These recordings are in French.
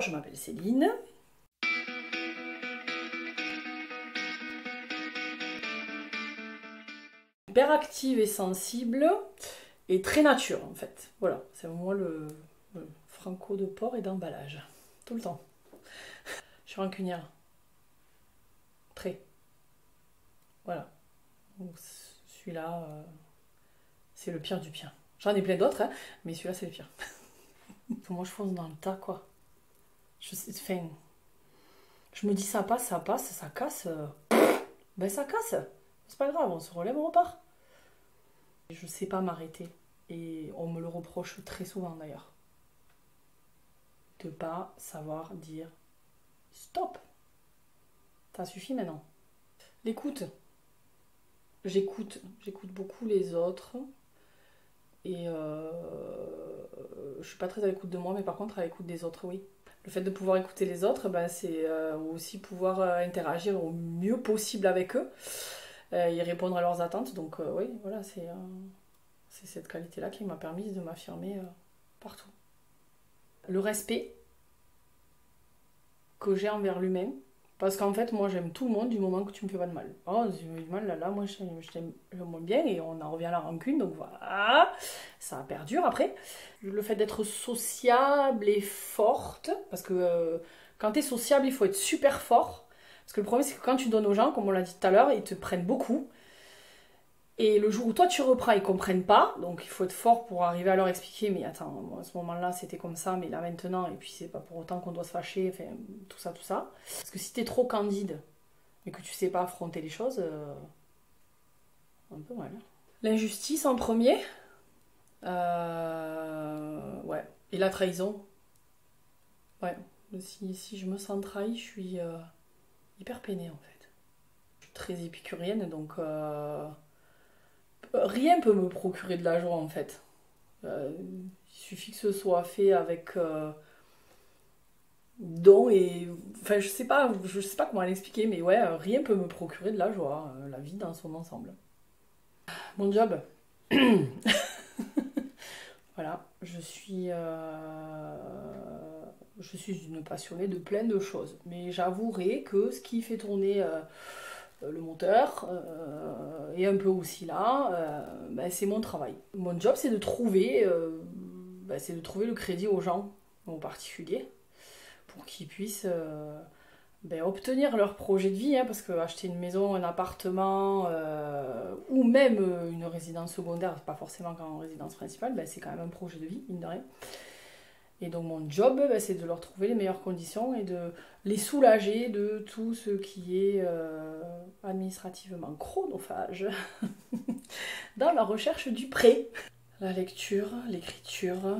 Je m'appelle Céline. Hyperactive et sensible et très nature en fait. Voilà, c'est moi le franco de port et d'emballage. Tout le temps. Je suis rancunière. Très. Voilà. Donc, celui-là, c'est le pire du pire. J'en ai plein d'autres, hein, mais celui-là c'est le pire. Moi je fonce dans le tas quoi. Enfin, je me dis ça passe, ça casse. Ben ça casse. C'est pas grave, on se relève, on repart. Je sais pas m'arrêter. Et on me le reproche très souvent d'ailleurs. De pas savoir dire stop. Ça suffit maintenant. L'écoute. J'écoute beaucoup les autres. Et je suis pas très à l'écoute de moi, mais par contre à l'écoute des autres, oui. Le fait de pouvoir écouter les autres, ben, c'est aussi pouvoir interagir au mieux possible avec eux et répondre à leurs attentes. Donc oui, voilà, c'est cette qualité-là qui m'a permis de m'affirmer partout. Le respect que j'ai envers l'humain, parce qu'en fait, moi j'aime tout le monde du moment que tu me fais pas de mal. Oh, tu me fais du mal, là, moi je t'aime bien et on en revient à la rancune, donc voilà, ça perdure après. Le fait d'être sociable et forte, parce que quand t'es sociable, il faut être super fort. Parce que le problème, c'est que quand tu donnes aux gens, comme on l'a dit tout à l'heure, ils te prennent beaucoup. Et le jour où toi tu reprends, ils comprennent pas, donc il faut être fort pour arriver à leur expliquer, mais attends, moi, à ce moment-là c'était comme ça, mais là maintenant, et puis c'est pas pour autant qu'on doit se fâcher, enfin tout ça, tout ça. Parce que si t'es trop candide, et que tu sais pas affronter les choses, un peu mal. L'injustice en premier, ouais, et la trahison, ouais. Si je me sens trahi, je suis hyper peinée en fait. Je suis très épicurienne, donc rien peut me procurer de la joie en fait. Il suffit que ce soit fait avec don et enfin je sais pas comment l'expliquer, mais ouais, rien peut me procurer de la joie, la vie dans son ensemble. Mon job, voilà, je suis une passionnée de plein de choses, mais j'avouerai que ce qui fait tourner le moteur et un peu aussi là, ben, c'est mon travail. Mon job, c'est de trouver le crédit aux gens, aux particuliers, pour qu'ils puissent ben, obtenir leur projet de vie, hein, parce que acheter une maison, un appartement ou même une résidence secondaire, pas forcément qu'en résidence principale, ben, c'est quand même un projet de vie, mine de rien. Et donc mon job, ben, c'est de leur trouver les meilleures conditions et de les soulager de tout ce qui est administrativement chronophage dans la recherche du prêt. La lecture, l'écriture,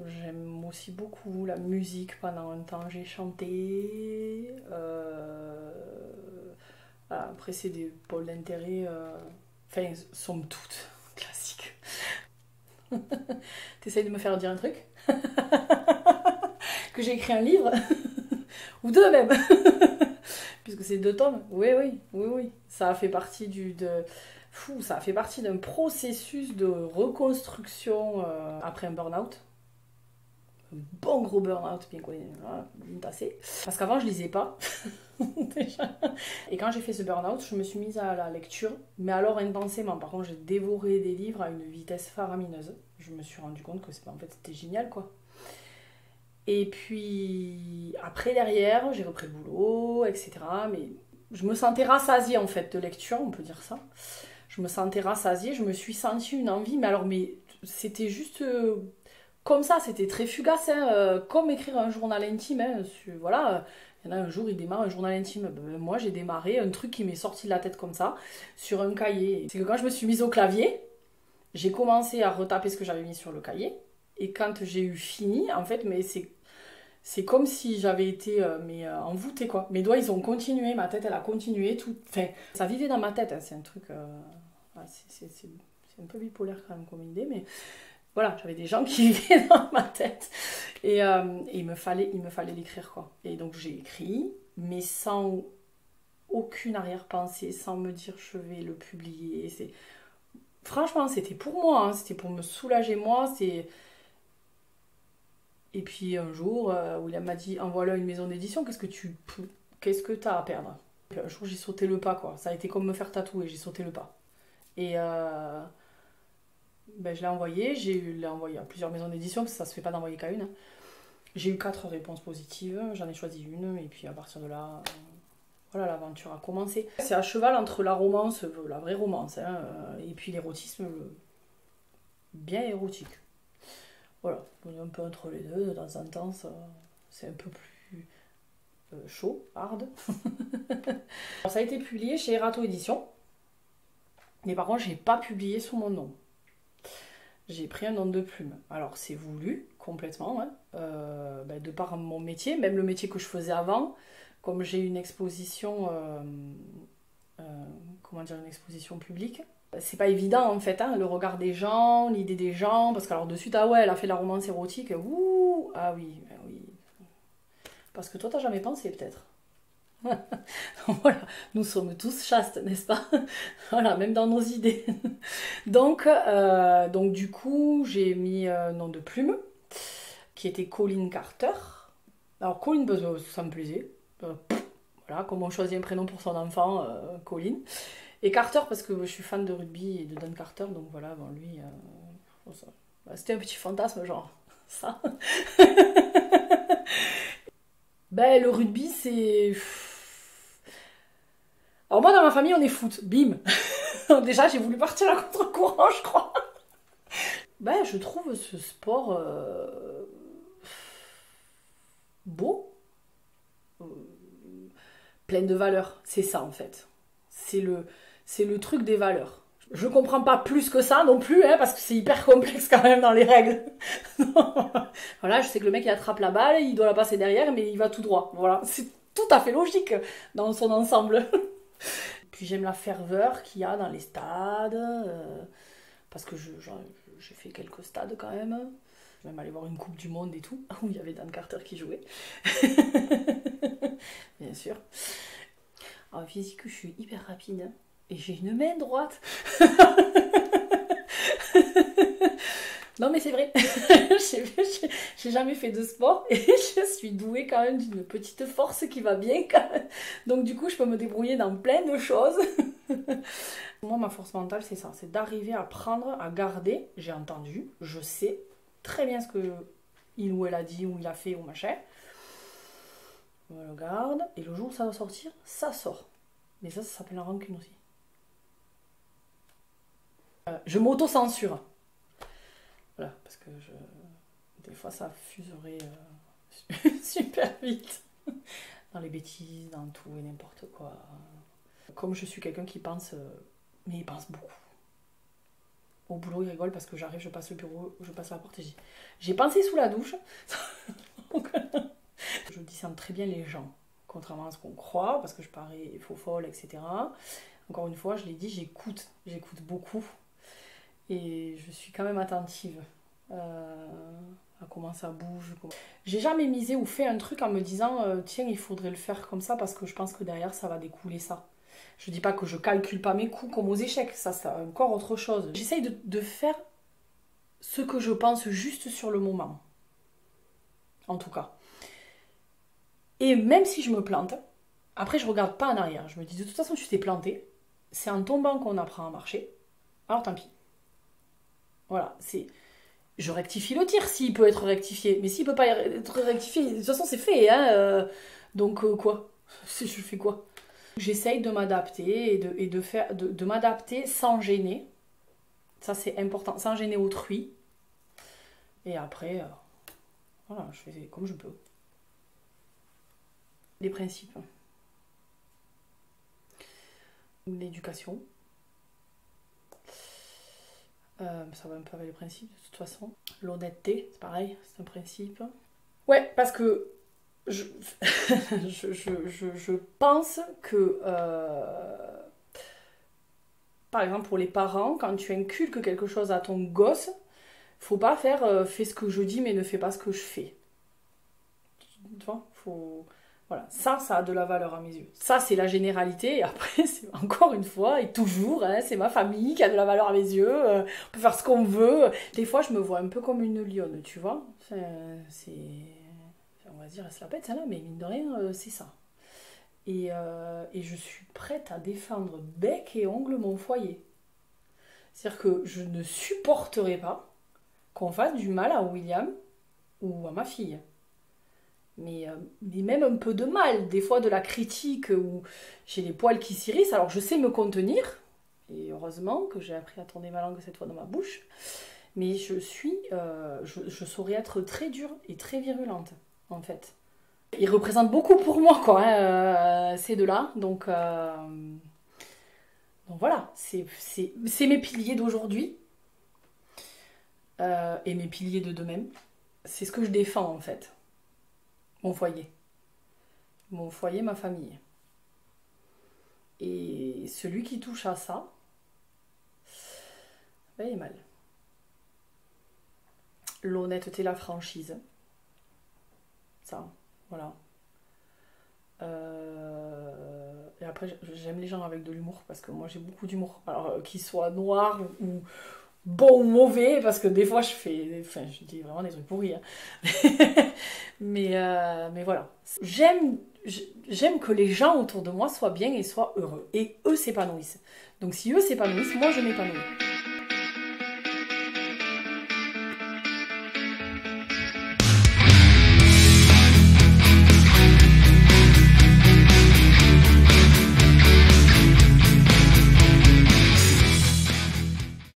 j'aime aussi beaucoup la musique. Pendant un temps, j'ai chanté. Voilà, après, c'est des pôles d'intérêt, enfin, somme toute, classiques. T'essayes de me faire dire un truc? Que j'ai écrit un livre? Ou deux même? Puisque c'est 2 tomes. Oui, oui, oui, oui. Ça a fait partie ça a fait partie d'un processus de reconstruction après un burn-out. Un bon gros burn-out, bien connu, voilà, bien tassé. Parce qu'avant, je lisais pas. Déjà. Et quand j'ai fait ce burn-out, je me suis mise à la lecture, mais alors intensément. Par contre, j'ai dévoré des livres à une vitesse faramineuse. Je me suis rendu compte que en fait, c'était génial, quoi. Et puis, après, derrière, j'ai repris le boulot, etc. Mais je me sentais rassasiée, en fait, de lecture, on peut dire ça. Je me sentais rassasiée, je me suis sentie une envie, mais c'était juste comme ça, c'était très fugace, hein, comme écrire un journal intime. Hein, voilà, il y en a un jour, il démarre un journal intime. Ben, moi, j'ai démarré un truc qui m'est sorti de la tête comme ça, sur un cahier. C'est que quand je me suis mise au clavier, j'ai commencé à retaper ce que j'avais mis sur le cahier. Et quand j'ai eu fini, en fait, mais c'est comme si j'avais été envoûtée, quoi. Mes doigts, ils ont continué, ma tête, elle a continué. Tout, enfin, ça vivait dans ma tête, hein, c'est un truc... c'est un peu bipolaire quand même comme idée, mais voilà, j'avais des gens qui vivaient dans ma tête. Et il me fallait l'écrire, quoi. Et donc j'ai écrit, mais sans aucune arrière-pensée, sans me dire je vais le publier. Franchement, c'était pour moi, hein, c'était pour me soulager moi, Et puis un jour, William m'a dit, envoie-le à une maison d'édition, qu'est-ce que t'as à perdre? Puis un jour, j'ai sauté le pas, quoi. Ça a été comme me faire tatouer, j'ai sauté le pas. Et ben, je l'ai envoyé à plusieurs maisons d'édition, parce que ça se fait pas d'envoyer qu'à une, hein. J'ai eu 4 réponses positives, j'en ai choisi une, et puis à partir de là, voilà, l'aventure a commencé. C'est à cheval entre la romance, la vraie romance, hein, et puis l'érotisme bien érotique. Voilà, on est un peu entre les deux, de temps en temps, c'est un peu plus chaud, hard. Alors, ça a été publié chez Erato Édition, mais par contre, j'ai pas publié sous mon nom. J'ai pris un nom de plume. Alors, c'est voulu, complètement, hein, de par mon métier, même le métier que je faisais avant, comme j'ai une exposition, comment dire, une exposition publique, c'est pas évident en fait, hein, le regard des gens, l'idée des gens, parce qu'alors de suite, ah ouais, elle a fait la romance érotique, ouh, ah oui, ben oui. Parce que toi, t'as jamais pensé peut-être. Voilà, nous sommes tous chastes, n'est-ce pas? Voilà, même dans nos idées. Donc du coup, j'ai mis un nom de plume, qui était Colleen Carter. Alors Colleen, parce que ça me plaisait. Voilà, comme on choisit un prénom pour son enfant, Colleen. Et Carter, parce que je suis fan de rugby et de Don Carter, donc voilà, bon, lui, c'était un petit fantasme, genre, ça. Ben, le rugby, c'est... Alors moi, dans ma famille, on est foot, bim. Déjà, j'ai voulu partir à contre-courant, je crois. Ben, je trouve ce sport beau, euh, plein de valeurs. C'est ça, en fait. C'est le truc des valeurs. Je comprends pas plus que ça non plus, hein, parce que c'est hyper complexe quand même dans les règles. Voilà, je sais que le mec il attrape la balle, il doit la passer derrière, mais il va tout droit. Voilà, c'est tout à fait logique dans son ensemble. Puis j'aime la ferveur qu'il y a dans les stades, parce que j'ai fait quelques stades quand même. Je vais même aller voir une Coupe du Monde et tout, où il y avait Dan Carter qui jouait. Bien sûr. En physique, je suis hyper rapide, hein, et j'ai une main droite. Non mais c'est vrai, j'ai jamais fait de sport et je suis douée quand même d'une petite force qui va bien quand même. Donc du coup je peux me débrouiller dans plein de choses. Moi ma force mentale c'est ça, c'est d'arriver à prendre, à garder, j'ai entendu, je sais très bien ce que il ou elle a dit ou il a fait ou machin. On le garde et le jour où ça va sortir, ça sort. Mais ça s'appelle la rancune aussi. Je m'auto-censure. Voilà, parce que des fois ça fuserait super vite. Dans les bêtises, dans tout et n'importe quoi. Comme je suis quelqu'un qui pense, mais il pense beaucoup. Au boulot, il rigole parce que j'arrive, je passe le bureau, je passe la porte et j'ai pensé sous la douche. Donc, je discerne très bien les gens, contrairement à ce qu'on croit, parce que je parais faux folle, etc. Encore une fois, je l'ai dit, j'écoute beaucoup. Et je suis quand même attentive à comment ça bouge. J'ai jamais misé ou fait un truc en me disant tiens, il faudrait le faire comme ça parce que je pense que derrière ça va découler ça. Je dis pas que je calcule pas mes coups comme aux échecs, ça c'est encore autre chose. J'essaye de faire ce que je pense juste sur le moment. En tout cas. Et même si je me plante, après je regarde pas en arrière. Je me dis de toute façon tu t'es planté, c'est en tombant qu'on apprend à marcher, alors tant pis. Voilà, c'est... Je rectifie le tir s'il peut être rectifié. Mais s'il peut pas être rectifié, de toute façon c'est fait. Hein, donc quoi? Je fais quoi? J'essaye de m'adapter et de m'adapter sans gêner. Ça c'est important, sans gêner autrui. Et après, voilà, je fais comme je peux. Les principes. L'éducation. Ça va un peu avec les principes de toute façon. L'honnêteté, c'est pareil, c'est un principe. Ouais, parce que je pense que, par exemple pour les parents, quand tu inculques quelque chose à ton gosse, faut pas faire fais ce que je dis mais ne fais pas ce que je fais. Tu vois, faut... Voilà, ça a de la valeur à mes yeux. Ça, c'est la généralité. Et après, c'est encore une fois, et toujours, hein, c'est ma famille qui a de la valeur à mes yeux. On peut faire ce qu'on veut. Des fois, je me vois un peu comme une lionne, tu vois. Enfin, c'est... On va dire, elle se la pète, celle-là, mais mine de rien, c'est ça. Et je suis prête à défendre bec et ongle mon foyer. C'est-à-dire que je ne supporterai pas qu'on fasse du mal à William ou à ma fille. Mais même un peu de mal, des fois de la critique où j'ai les poils qui s'irrissent. Alors je sais me contenir, et heureusement que j'ai appris à tourner ma langue cette fois dans ma bouche, mais je saurais être très dure et très virulente, en fait. Ils représentent beaucoup pour moi, quoi, hein, ces deux-là. Donc voilà, c'est mes piliers d'aujourd'hui et mes piliers de demain. C'est ce que je défends, en fait. Mon foyer. Mon foyer, ma famille. Et celui qui touche à ça, ben, il est mal. L'honnêteté, la franchise. Ça, voilà. Et après, j'aime les gens avec de l'humour parce que moi j'ai beaucoup d'humour. Alors, qu'ils soient noirs ou bons ou mauvais, parce que des fois je fais. Enfin, je dis vraiment des trucs pourris. Hein. Mais voilà. J'aime que les gens autour de moi soient bien et soient heureux. Et eux s'épanouissent. Donc si eux s'épanouissent, moi je m'épanouis.